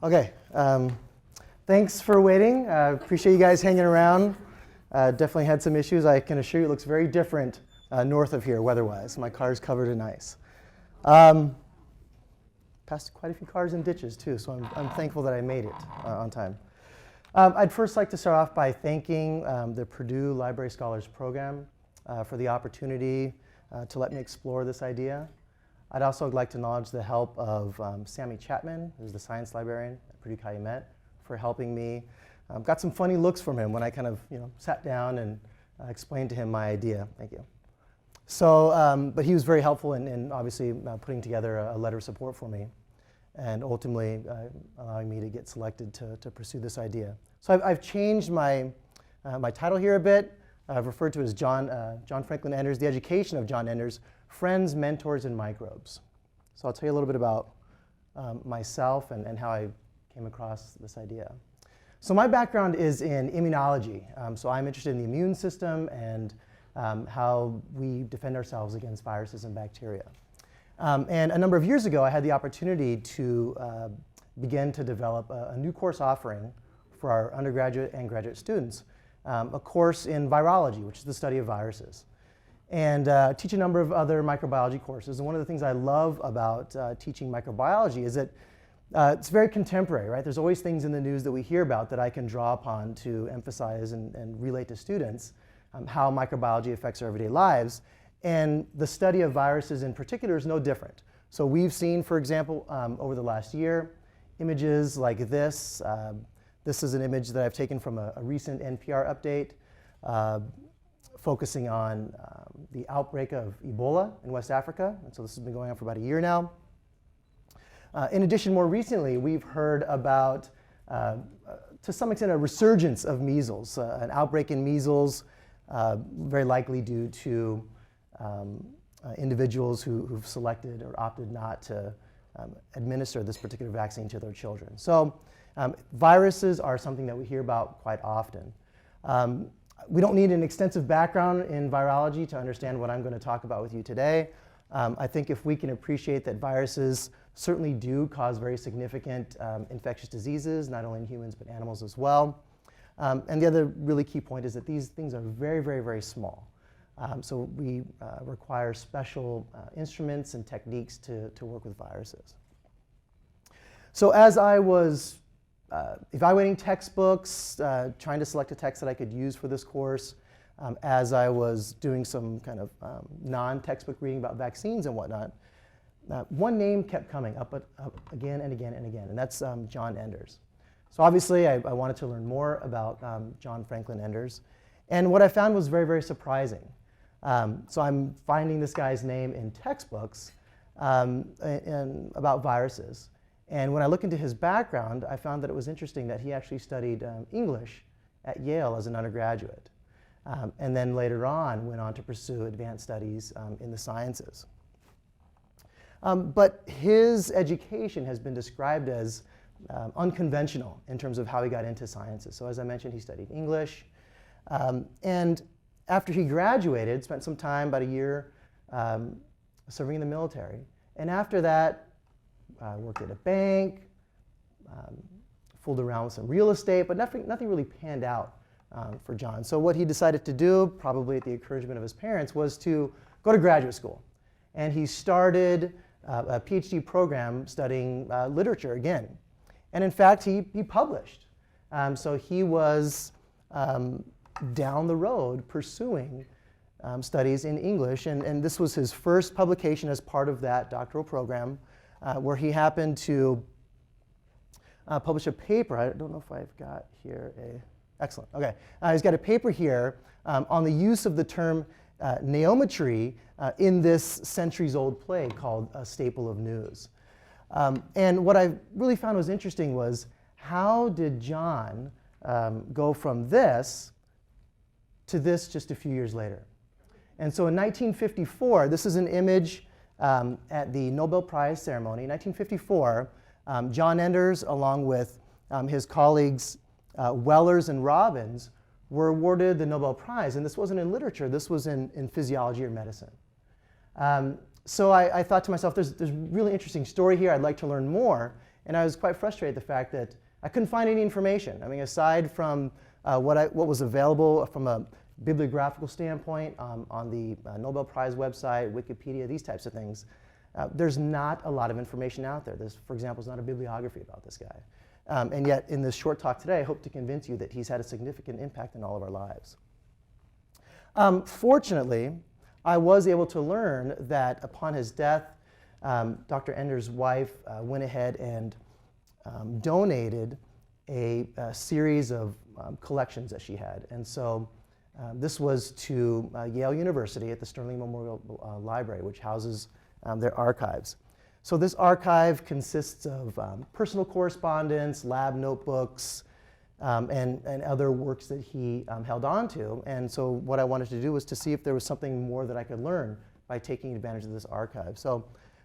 Okay, thanks for waiting. Appreciate you guys hanging around. Definitely had some issues. I can assure you it looks very different north of here weather-wise. My car's covered in ice. Passed quite a few cars and ditches too, so I'm thankful that I made it on time. I'd first like to start off by thanking the Purdue Library Scholars Program for the opportunity to let me explore this idea. I'd also like to acknowledge the help of Sammy Chapman, who's the science librarian at Purdue Calumet, for helping me. Got some funny looks from him when I kind of sat down and explained to him my idea. Thank you. So, but he was very helpful in obviously putting together a letter of support for me and ultimately allowing me to get selected to pursue this idea. So I've changed my title here a bit. I've referred to as John Franklin Enders, The Education of John Enders, Friends, Mentors, and Microbes. So I'll tell you a little bit about myself and how I came across this idea. So my background is in immunology. So I'm interested in the immune system and how we defend ourselves against viruses and bacteria. And a number of years ago, I had the opportunity to begin to develop a new course offering for our undergraduate and graduate students, a course in virology, which is the study of viruses, and teach a number of other microbiology courses. And one of the things I love about teaching microbiology is that it's very contemporary, right? There's always things in the news that we hear about that I can draw upon to emphasize and relate to students how microbiology affects our everyday lives. And the study of viruses in particular is no different. So we've seen, for example, over the last year, images like this. This is an image that I've taken from a recent NPR update focusing on the outbreak of Ebola in West Africa. And so this has been going on for about a year now. In addition, more recently, we've heard about, to some extent, a resurgence of measles, an outbreak in measles, very likely due to individuals who've selected or opted not to administer this particular vaccine to their children. So viruses are something that we hear about quite often. We don't need an extensive background in virology to understand what I'm going to talk about with you today. I think if we can appreciate that viruses certainly do cause very significant infectious diseases, not only in humans but animals as well. And the other really key point is that these things are very, very, very small. So we require special instruments and techniques to work with viruses. So as I was evaluating textbooks, trying to select a text that I could use for this course, as I was doing some kind of non-textbook reading about vaccines and whatnot, one name kept coming up again and again and again, and that's John Enders. So obviously I wanted to learn more about John Franklin Enders, and what I found was very, very surprising. So I'm finding this guy's name in textbooks about viruses. And when I look into his background, I found that it was interesting that he actually studied English at Yale as an undergraduate. And then later on went on to pursue advanced studies in the sciences. But his education has been described as unconventional in terms of how he got into sciences. So as I mentioned, he studied English. And after he graduated, spent some time, about a year, serving in the military. And after that, worked at a bank, fooled around with some real estate, but nothing really panned out for John. So what he decided to do, probably at the encouragement of his parents, was to go to graduate school. And he started a PhD program studying literature again. And in fact, he published. So he was down the road pursuing studies in English. And this was his first publication as part of that doctoral program, where he happened to publish a paper. I don't know if I've got here a... Excellent. OK. He's got a paper here on the use of the term neometry in this centuries-old play called A Staple of News. And what I really found was interesting was how did John go from this to this just a few years later? And so in 1954, this is an image at the Nobel Prize ceremony. In 1954, John Enders, along with his colleagues Wellers and Robbins, were awarded the Nobel Prize. And this wasn't in literature. This was in physiology or medicine. So I thought to myself, there's a really interesting story here. I'd like to learn more. And I was quite frustrated at the fact that I couldn't find any information. I mean, aside from what was available from a bibliographical standpoint on the Nobel Prize website, Wikipedia, these types of things, there's not a lot of information out there. There's, for example, is not a bibliography about this guy. And yet, in this short talk today, I hope to convince you that he's had a significant impact in all of our lives. Fortunately, I was able to learn that upon his death, Dr. Ender's wife went ahead and donated a series of collections that she had. And so this was to Yale University at the Sterling Memorial Library, which houses their archives. So this archive consists of personal correspondence, lab notebooks, and other works that he held on to. And so what I wanted to do was to see if there was something more that I could learn by taking advantage of this archive. So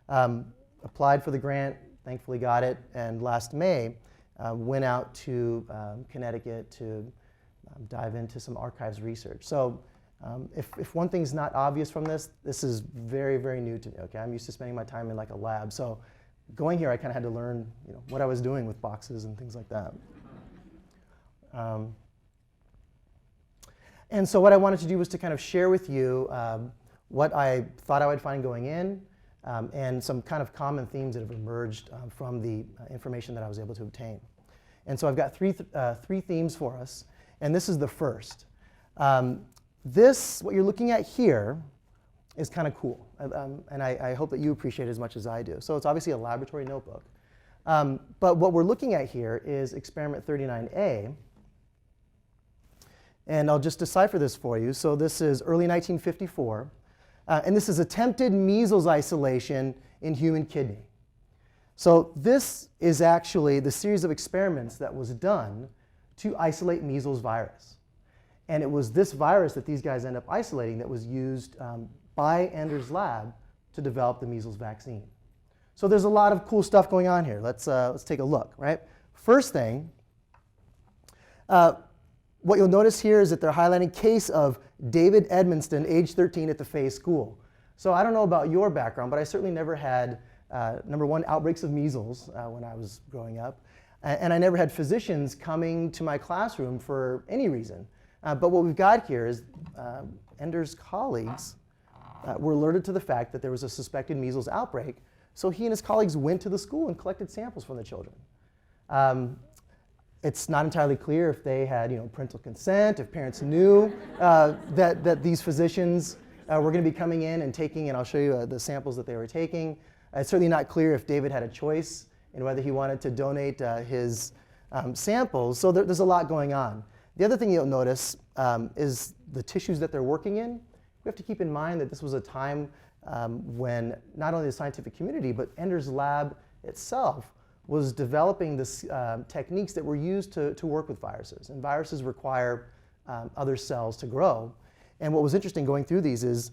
applied for the grant, thankfully got it, and last May went out to Connecticut to dive into some archives research. So if one thing's not obvious from this, this is very, very new to me. Okay, I'm used to spending my time in like a lab. So going here, I kind of had to learn, what I was doing with boxes and things like that. And so what I wanted to do was to kind of share with you what I thought I would find going in, and some kind of common themes that have emerged from the information that I was able to obtain. And so I've got three themes for us, and this is the first. What you're looking at here is kind of cool, and I hope that you appreciate it as much as I do. So it's obviously a laboratory notebook. But what we're looking at here is experiment 39A, and I'll just decipher this for you. So this is early 1954, and this is attempted measles isolation in human kidney. So this is actually the series of experiments that was done to isolate measles virus. And it was this virus that these guys end up isolating that was used by Ender's lab to develop the measles vaccine. So there's a lot of cool stuff going on here. Let's take a look, right? First thing, what you'll notice here is that they're highlighting case of David Edmonston, age 13, at the Fay School. So I don't know about your background, but I certainly never had, number one, outbreaks of measles when I was growing up. And I never had physicians coming to my classroom for any reason. But what we've got here is Ender's colleagues were alerted to the fact that there was a suspected measles outbreak. So he and his colleagues went to the school and collected samples from the children. It's not entirely clear if they had parental consent, if parents knew that these physicians were going to be coming in and taking, and I'll show you the samples that they were taking. It's certainly not clear if David had a choice in whether he wanted to donate his samples. So there's a lot going on. The other thing you'll notice is the tissues that they're working in. We have to keep in mind that this was a time when not only the scientific community, but Ender's lab itself was developing this techniques that were used to work with viruses. And viruses require other cells to grow. And what was interesting going through these is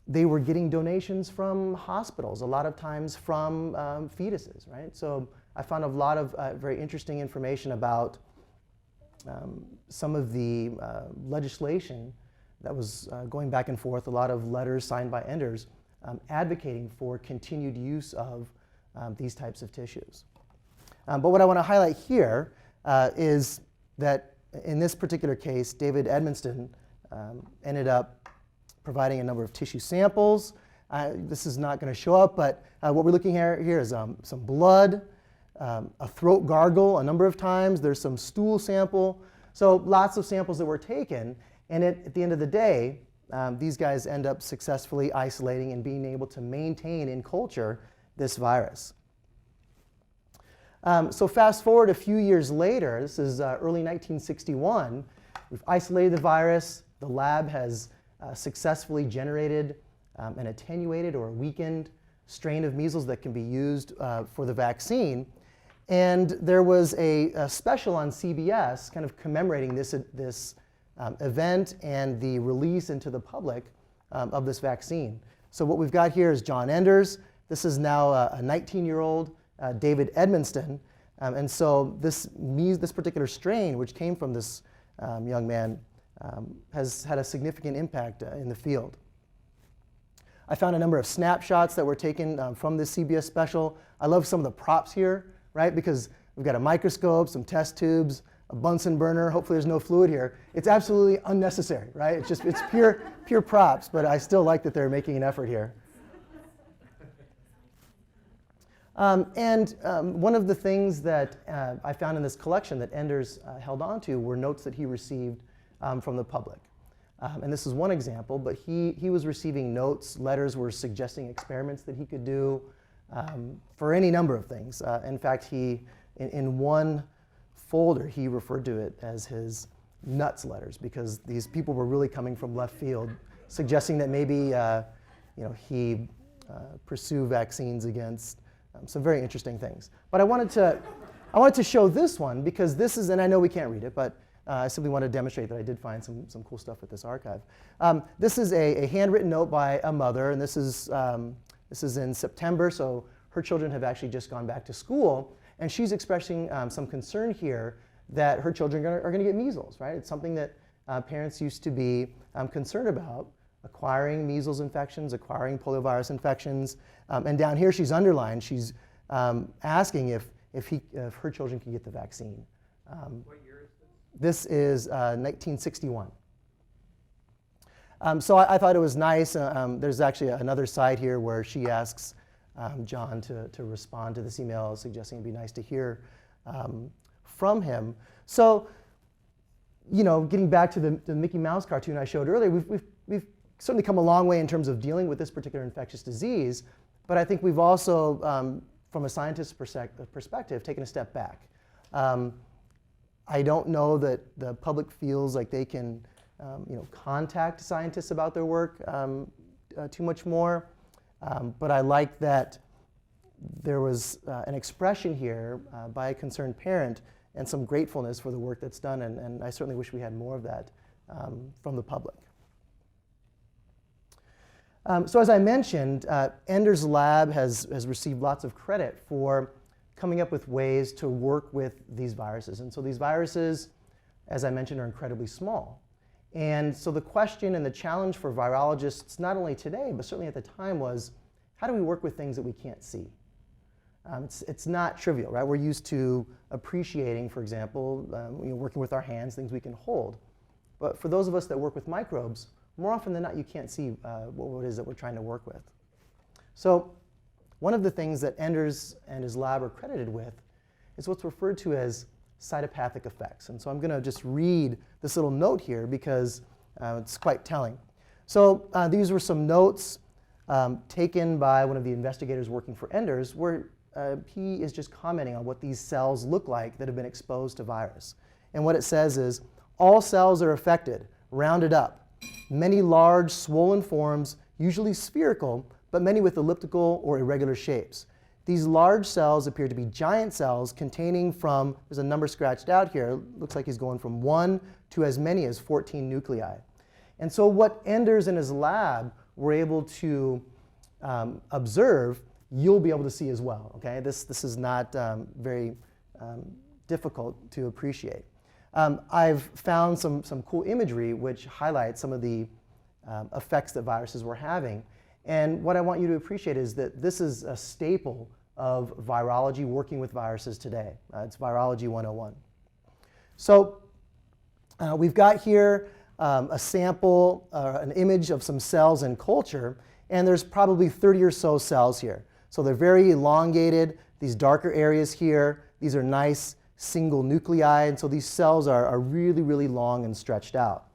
they were getting donations from hospitals, a lot of times from fetuses, right? So I found a lot of very interesting information about some of the legislation that was going back and forth, a lot of letters signed by Enders advocating for continued use of these types of tissues. But what I want to highlight here is that in this particular case, David Edmonston ended up providing a number of tissue samples. This is not going to show up, but what we're looking at here is some blood, a throat gargle a number of times. There's some stool sample. So lots of samples that were taken. And at the end of the day, these guys end up successfully isolating and being able to maintain in culture this virus. So fast forward a few years later, this is early 1961, we've isolated the virus. The lab has successfully generated an attenuated or weakened strain of measles that can be used for the vaccine. And there was a special on CBS kind of commemorating this event and the release into the public of this vaccine. So what we've got here is John Enders. This is now a 19-year-old David Edmonston. And so this particular strain, which came from this young man, has had a significant impact in the field. I found a number of snapshots that were taken from this CBS special. I love some of the props here, right? Because we've got a microscope, some test tubes, a Bunsen burner. Hopefully there's no fluid here. It's absolutely unnecessary, right? It's pure props, but I still like that they're making an effort here. One of the things that I found in this collection that Enders held on to were notes that he received from the public. And this is one example, but he was receiving notes, letters were suggesting experiments that he could do for any number of things. In fact, in one folder, he referred to it as his nuts letters, because these people were really coming from left field, suggesting that maybe he pursue vaccines against some very interesting things. But I wanted to show this one because this is, and I know we can't read it, but I simply want to demonstrate that I did find some cool stuff at this archive. This is a handwritten note by a mother, and this is in September, so her children have actually just gone back to school, and she's expressing some concern here that her children are going to get measles, right? It's something that parents used to be concerned about, acquiring measles infections, acquiring poliovirus infections. And down here she's underlined, she's asking if her children can get the vaccine. What year is this? This is 1961. So I thought it was nice. There's actually another side here where she asks John to respond to this email, suggesting it'd be nice to hear from him. So, getting back to the Mickey Mouse cartoon I showed earlier, we've certainly come a long way in terms of dealing with this particular infectious disease, but I think we've also, from a scientist's perspective, taken a step back. I don't know that the public feels like they can contact scientists about their work too much more, but I like that there was an expression here by a concerned parent and some gratefulness for the work that's done, and I certainly wish we had more of that from the public. So as I mentioned, Enders' lab has received lots of credit for coming up with ways to work with these viruses. And so these viruses, as I mentioned, are incredibly small. And so the question and the challenge for virologists, not only today, but certainly at the time, was how do we work with things that we can't see? It's not trivial, right? We're used to appreciating, for example, working with our hands, things we can hold. But for those of us that work with microbes, more often than not, you can't see what it is that we're trying to work with. So one of the things that Enders and his lab are credited with is what's referred to as cytopathic effects. And so I'm going to just read this little note here because it's quite telling. So these were some notes taken by one of the investigators working for Enders, where he is just commenting on what these cells look like that have been exposed to virus. And what it says is, all cells are affected, rounded up. Many large, swollen forms, usually spherical, but many with elliptical or irregular shapes. These large cells appear to be giant cells containing from, there's a number scratched out here, looks like he's going from 1 to as many as 14 nuclei. And so what Enders and his lab were able to observe, you'll be able to see as well. Okay? This is not very difficult to appreciate. I've found some cool imagery which highlights some of the effects that viruses were having. And what I want you to appreciate is that this is a staple of virology working with viruses today. It's Virology 101. So we've got here a sample, an image of some cells in culture, and there's probably 30 or so cells here. So they're very elongated, these darker areas here, these are nice single nuclei, and so these cells are really, really long and stretched out.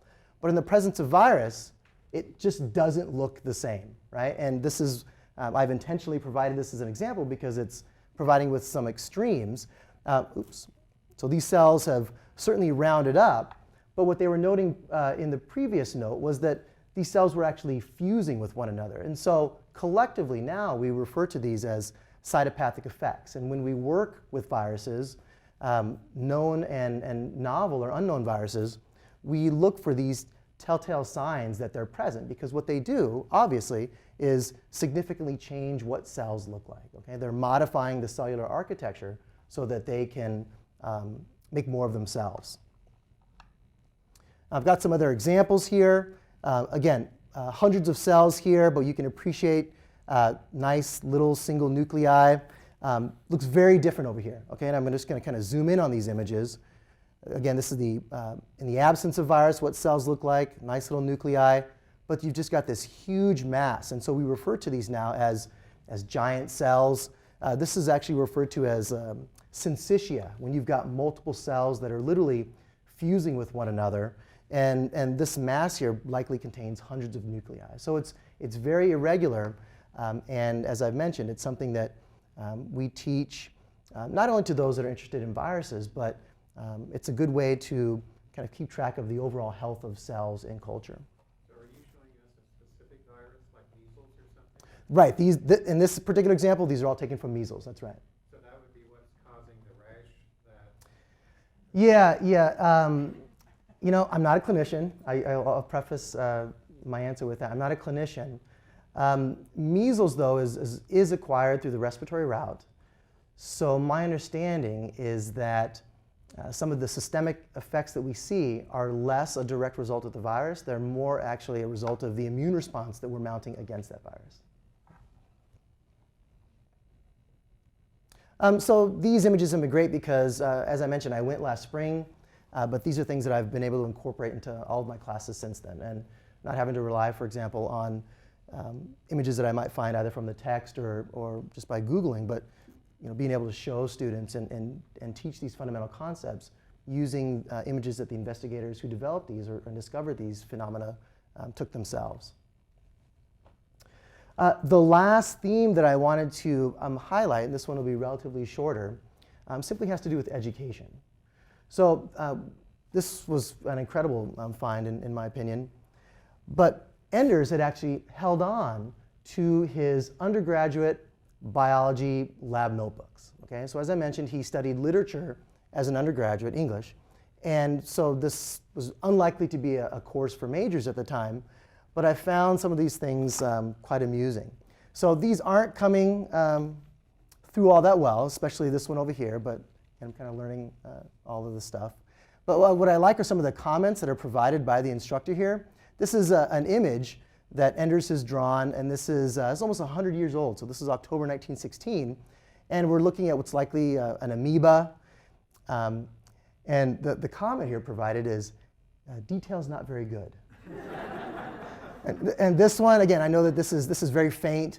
But in the presence of virus, it just doesn't look the same, right? And this is, I've intentionally provided this as an example because it's providing with some extremes. So these cells have certainly rounded up, but what they were noting in the previous note was that these cells were actually fusing with one another. And so collectively now we refer to these as cytopathic effects. And when we work with viruses, known and novel or unknown viruses, we look for these telltale signs that they're present, because what they do, obviously, is significantly change what cells look like. Okay? They're modifying the cellular architecture so that they can make more of themselves. I've got some other examples here. Again, hundreds of cells here, but you can appreciate nice little single nuclei. Looks very different over here. Okay, and I'm just going to kind of zoom in on these images. Again, this is in the absence of virus, what cells look like, nice little nuclei, but you've just got this huge mass. And so we refer to these now as giant cells. This is actually referred to as syncytia, when you've got multiple cells that are literally fusing with one another. And this mass here likely contains hundreds of nuclei. So it's very irregular. And as I've mentioned, it's something that we teach not only to those that are interested in viruses, but it's a good way to kind of keep track of the overall health of cells in culture. So are you showing us a specific virus like measles or something? Right. In this particular example, these are all taken from measles. That's right. So that would be what's causing the rash that... Yeah. You know, I'm not a clinician. I'll preface my answer with that. I'm not a clinician. Measles, though, is acquired through the respiratory route. So my understanding is that some of the systemic effects that we see are less a direct result of the virus. They're more actually a result of the immune response that we're mounting against that virus. So these images have been great because, as I mentioned, I went last spring, but these are things that I've been able to incorporate into all of my classes since then, and not having to rely, for example, on images that I might find either from the text or just by Googling, but being able to show students and teach these fundamental concepts using images that the investigators who developed these and discovered these phenomena took themselves. The last theme that I wanted to highlight, and this one will be relatively shorter, simply has to do with education. So this was an incredible find in my opinion, but Enders had actually held on to his undergraduate biology lab notebooks. Okay? So as I mentioned, he studied literature as an undergraduate, English, and so this was unlikely to be a course for majors at the time, but I found some of these things quite amusing. So these aren't coming through all that well, especially this one over here, but I'm kind of learning all of this stuff. But what I like are some of the comments that are provided by the instructor here. This is an image that Enders has drawn, and this is it's almost 100 years old. So this is October 1916, and we're looking at what's likely an amoeba. And the comment here provided is, detail's not very good. and this one, again, I know that this is very faint.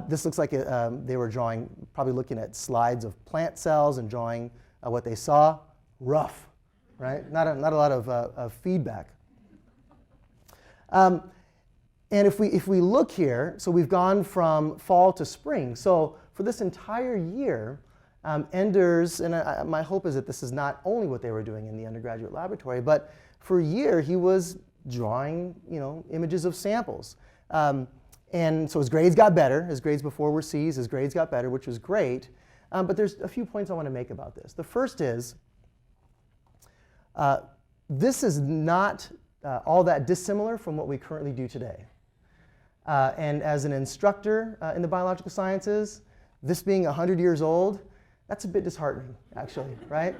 This looks like they were drawing, probably looking at slides of plant cells and drawing what they saw. Rough, right? Not a lot of feedback. And if we look here, so we've gone from fall to spring. So for this entire year, Enders, and my hope is that this is not only what they were doing in the undergraduate laboratory, but for a year he was drawing, images of samples. And so his grades got better. His grades before were C's. His grades got better, which was great. But there's a few points I want to make about this. The first is, this is not all that dissimilar from what we currently do today. And as an instructor in the biological sciences, this being 100 years old, that's a bit disheartening, actually, right?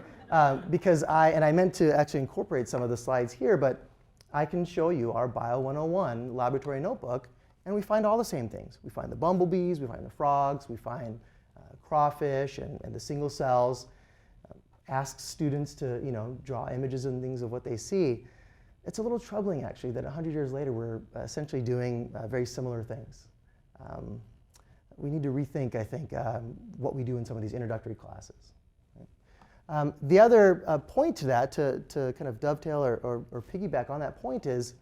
Because I meant to actually incorporate some of the slides here, but I can show you our Bio 101 laboratory notebook, and we find all the same things. We find the bumblebees, we find the frogs, we find crawfish and the single cells. Ask students to draw images and things of what they see. It's a little troubling, actually, that 100 years later we're essentially doing very similar things. We need to rethink, I think, what we do in some of these introductory classes. Right? The other point to that, to kind of dovetail or piggyback on that point, is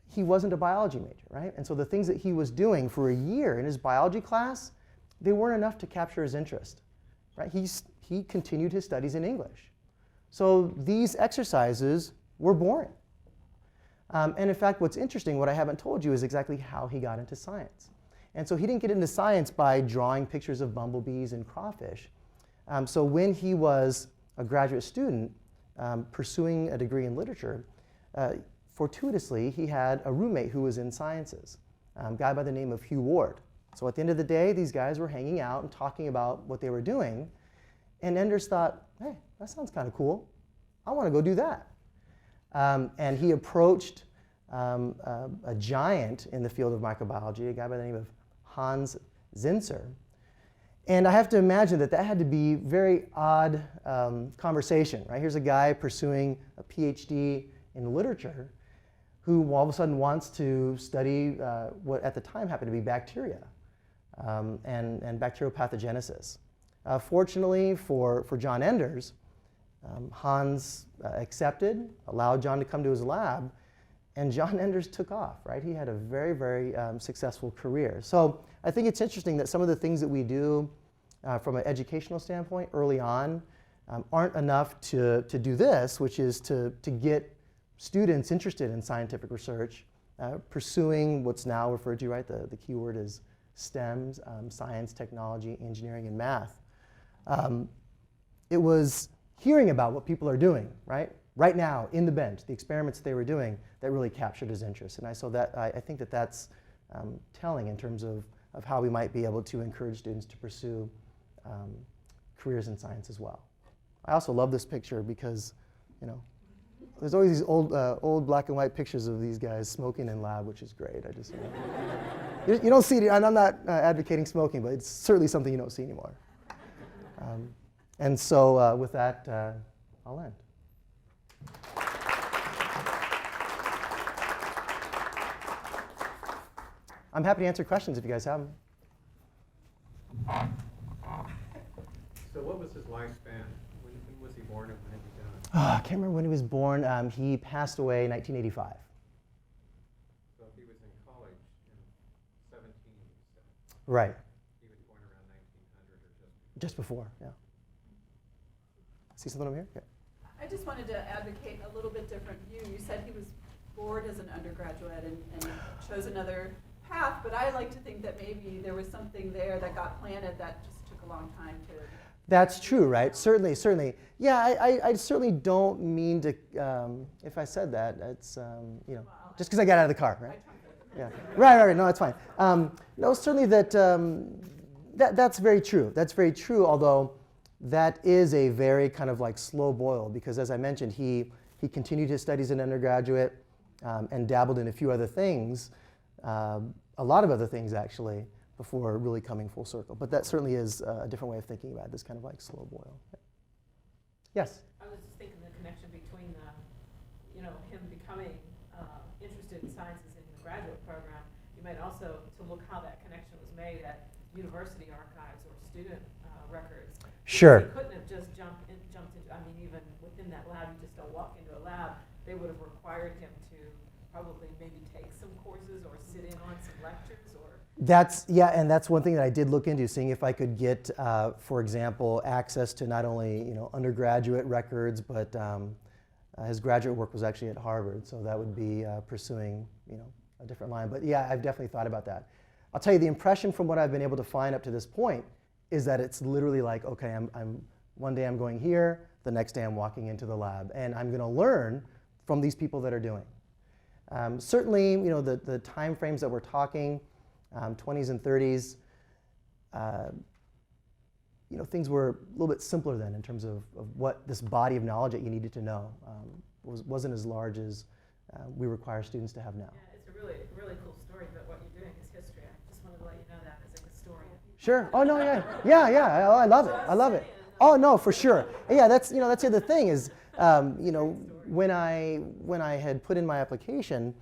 he wasn't a biology major, right? And so the things that he was doing for a year in his biology class, they weren't enough to capture his interest, right? He continued his studies in English. So these exercises were boring. And in fact, what's interesting, what I haven't told you, is exactly how he got into science. And so he didn't get into science by drawing pictures of bumblebees and crawfish. So when he was a graduate student pursuing a degree in literature, fortuitously, he had a roommate who was in sciences, a guy by the name of Hugh Ward. So at the end of the day, these guys were hanging out and talking about what they were doing. And Enders thought, hey, that sounds kind of cool. I want to go do that. And he approached a giant in the field of microbiology, a guy by the name of Hans Zimnmer. And I have to imagine that that had to be very odd conversation, right? Here's a guy pursuing a PhD in literature who all of a sudden wants to study what at the time happened to be bacteria and bacterial pathogenesis. Fortunately for John Enders, Hans accepted, allowed John to come to his lab, and John Enders took off, right? He had a very, very successful career. So I think it's interesting that some of the things that we do from an educational standpoint early on aren't enough to do this, which is to get students interested in scientific research, pursuing what's now referred to, right? The key word is STEMs, science, technology, engineering, and math. It was hearing about what people are doing, right now in the bench, the experiments they were doing, that really captured his interest. And I think that that's telling in terms of how we might be able to encourage students to pursue careers in science as well. I also love this picture because, there's always these old black and white pictures of these guys smoking in lab, which is great. I just, you don't see it, and I'm not advocating smoking, but it's certainly something you don't see anymore. And so with that, I'll end. I'm happy to answer questions if you guys have them. So what was his lifespan? When was he born and when did he die? I can't remember when he was born. He passed away in 1985. So if he was in college in 17, you said. Right. He was born around 1900 or Just before, yeah. See something over here? Okay. I just wanted to advocate a little bit different view. You said he was bored as an undergraduate and chose another path, but I like to think that maybe there was something there that got planted that just took a long time to... That's true, right? Certainly. Yeah, I certainly don't mean to, if I said that, it's, just because I got out of the car, right? Yeah. Right, no, that's fine. No, certainly that's very true. That's very true, although that is a very kind of like slow boil, because as I mentioned, he continued his studies in undergraduate and dabbled in a few other things, a lot of other things actually, before really coming full circle. But that certainly is a different way of thinking about it, this kind of like slow boil. Yes? I was just thinking the connection between him becoming interested in sciences in the graduate program. You might also to look how that connection was made at university archives or student records. Sure. He couldn't have just jumped into, even within that lab, you just don't walk into a lab. They would have required him to probably maybe take some courses or sit in on some lectures or... And that's one thing that I did look into, seeing if I could get, for example, access to not only undergraduate records, but his graduate work was actually at Harvard, so that would be pursuing a different line. But yeah, I've definitely thought about that. I'll tell you, the impression from what I've been able to find up to this point is that it's literally like, okay, one day I'm going here, the next day I'm walking into the lab, and I'm going to learn from these people that are doing. Certainly, the time frames that we're talking. 20s and 30s, things were a little bit simpler then in terms of what this body of knowledge that you needed to know wasn't as large as we require students to have now. Yeah, it's a really, really cool story, but what you're doing is history. I just wanted to let you know that as a historian. Sure. Oh no, yeah. Oh, I love it. Oh no, for sure. Yeah, that's the other thing is, when I had put in my application,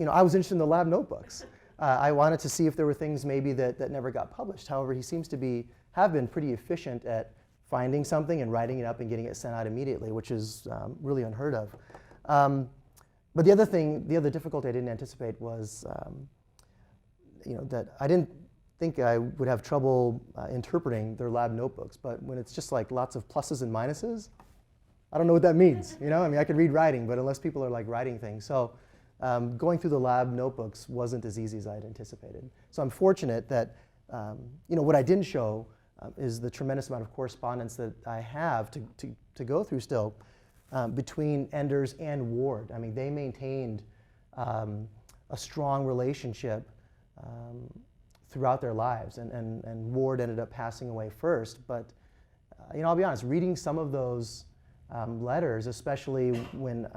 I was interested in the lab notebooks. I wanted to see if there were things maybe that never got published. However, he seems to have been pretty efficient at finding something and writing it up and getting it sent out immediately, which is really unheard of. But the other difficulty I didn't anticipate was, that I didn't think I would have trouble interpreting their lab notebooks. But when it's just like lots of pluses and minuses, I don't know what that means. I could read writing, but unless people are like writing things. So going through the lab notebooks wasn't as easy as I had anticipated. So I'm fortunate that what I didn't show is the tremendous amount of correspondence that I have to go through still between Enders and Ward. They maintained a strong relationship throughout their lives, and Ward ended up passing away first. But I'll be honest, reading some of those letters, especially when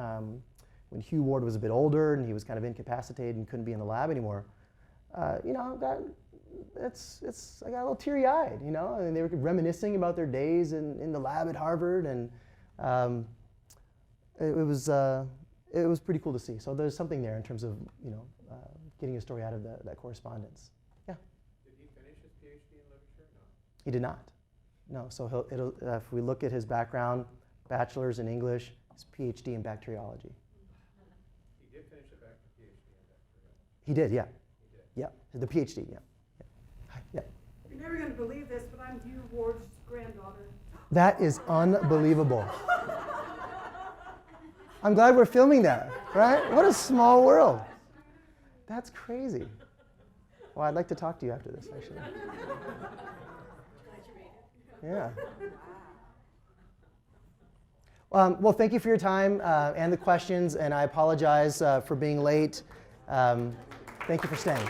when Hugh Ward was a bit older and he was kind of incapacitated and couldn't be in the lab anymore, you know, I got a little teary-eyed, you know, and they were reminiscing about their days in the lab at Harvard, and it was pretty cool to see. So there's something there in terms of, you know, getting a story out of that correspondence. Yeah. Did he finish his PhD in literature? No. He did not. No. So if we look at his background, bachelor's in English, his PhD in bacteriology. He did finish a PhD in bacteriology. He did, yeah. He did. Yeah. The PhD, yeah. Hi, yeah. You're never going to believe this, but I'm Hugh Ward's granddaughter. That is unbelievable. I'm glad we're filming that, right? What a small world. That's crazy. Well, I'd like to talk to you after this, actually. Yeah. Well, thank you for your time and the questions, and I apologize for being late. Thank you for staying.